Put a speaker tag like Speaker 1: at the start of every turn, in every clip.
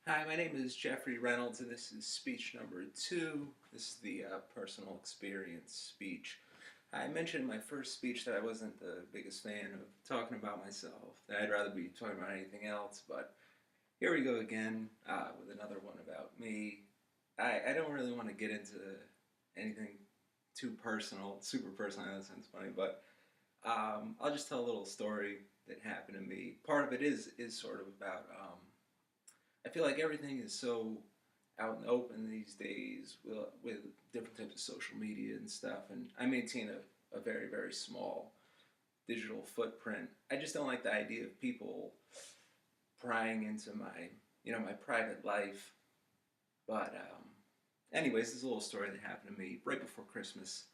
Speaker 1: Hi, my name is Jeffrey Reynolds, and this is speech number two. This is the personal experience speech. I mentioned in my first speech that I wasn't the biggest fan of talking about myself, that I'd rather be talking about anything else, but here we go again with another one about me. I don't really want to get into anything too personal, super personal. I know that sounds funny, but I'll just tell a little story that happened to me. Part of it is sort of about I feel like everything is so out and open these days with different types of social media and stuff, and I maintain a very, very small digital footprint. I just don't like the idea of people prying into my private life. But anyways, this is a little story that happened to me right before Christmas.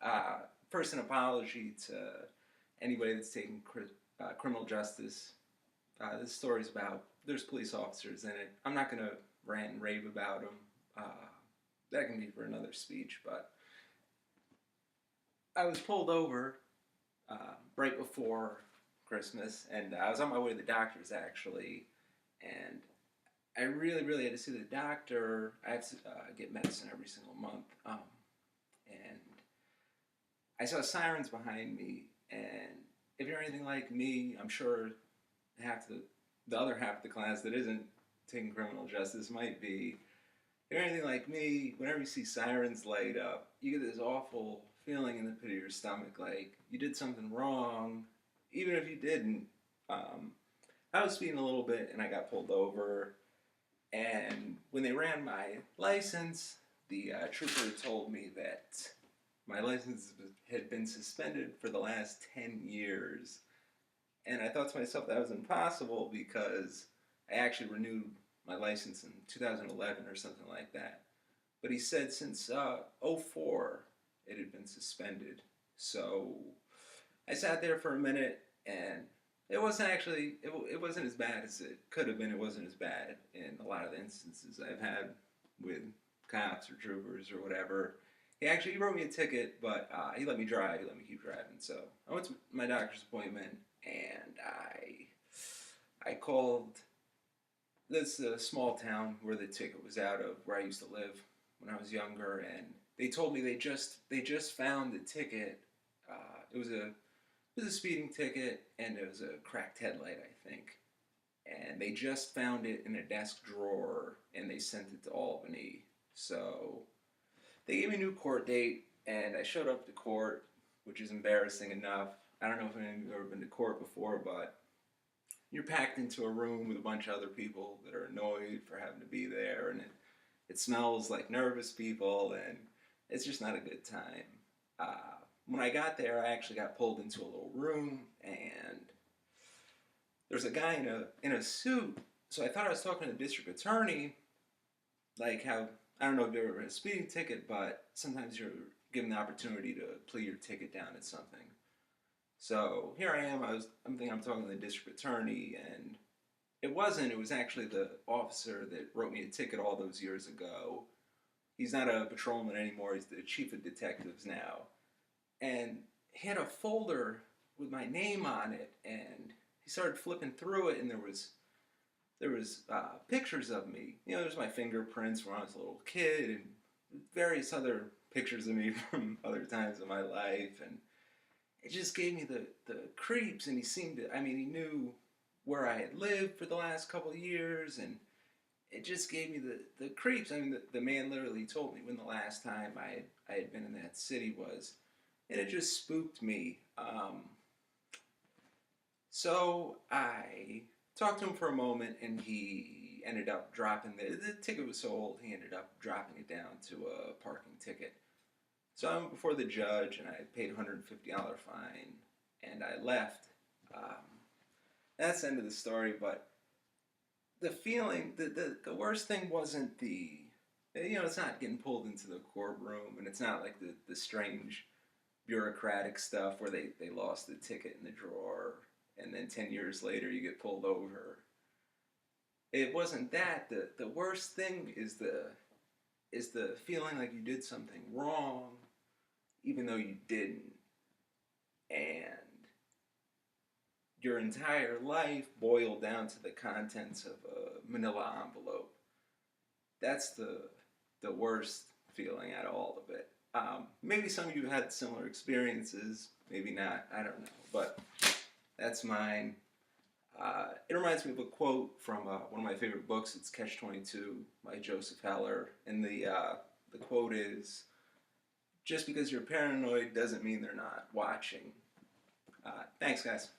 Speaker 1: Uh, First, an apology to anybody that's taking criminal justice. This story's about there's police officers in it. I'm not gonna rant and rave about them. Uh, that can be for another speech. But I was pulled over right before Christmas, and I was on my way to the doctor's actually, and I really, really had to see the doctor. I have to get medicine every single month, and I saw sirens behind me. And if you're anything like me, I'm sure half the other half of the class that isn't taking criminal justice might be. If you're anything like me, whenever you see sirens light up, you get this awful feeling in the pit of your stomach, like you did something wrong, even if you didn't. Um, I was speeding a little bit, and I got pulled over. And when they ran my license, the trooper told me that my license had been suspended for the last 10 years. And I thought to myself that was impossible because I actually renewed my license in 2011 or something like that. But he said since '04 it had been suspended. So I sat there for a minute, and it wasn't as bad as it could have been. It wasn't as bad in a lot of the instances I've had with cops or troopers or whatever. He wrote me a ticket, but he let me drive. He let me keep driving. So I went to my doctor's appointment, and I called this small town where the ticket was out of, where I used to live when I was younger, and they told me they just found the ticket. It was a speeding ticket, and it was a cracked headlight, I think. And they just found it in a desk drawer, and they sent it to Albany. So they gave me a new court date, and I showed up to court, which is embarrassing enough. I don't know if any of you have ever been to court before, but you're packed into a room with a bunch of other people that are annoyed for having to be there, and it smells like nervous people, and it's just not a good time. When I got there, I actually got pulled into a little room, and there's a guy in a suit. So I thought I was talking to the district attorney, like how I don't know if you ever had a speeding ticket, but sometimes you're given the opportunity to plea your ticket down at something. So here I am. I'm thinking I'm talking to the district attorney, and it wasn't. It was actually the officer that wrote me a ticket all those years ago. He's not a patrolman anymore. He's the chief of detectives now. And he had a folder with my name on it, and he started flipping through it, and there was pictures of me. There's my fingerprints when I was a little kid, and various other pictures of me from other times of my life, and it just gave me the creeps. And he seemed to, I mean, he knew where I had lived for the last couple of years, and it just gave me the creeps. I mean, the man literally told me when the last time I had been in that city was, and it just spooked me. So I talked to him for a moment, and he ended up dropping the ticket was so old. He ended up dropping it down to a parking ticket. So I went before the judge, and I paid $150 fine, and I left. Um, that's the end of the story. But the feeling, the worst thing wasn't it's not getting pulled into the courtroom, and it's not like the strange bureaucratic stuff where they lost the ticket in the drawer, and then 10 years later you get pulled over. It wasn't that. The worst thing is the feeling like you did something wrong, even though you didn't, and your entire life boiled down to the contents of a manila envelope. that's the worst feeling out of all of it. Maybe some of you had similar experiences, maybe not. I don't know, but that's mine. It reminds me of a quote from one of my favorite books. It's Catch 22 by Joseph Heller, and the quote is, "Just because you're paranoid doesn't mean they're not watching." Thanks, guys.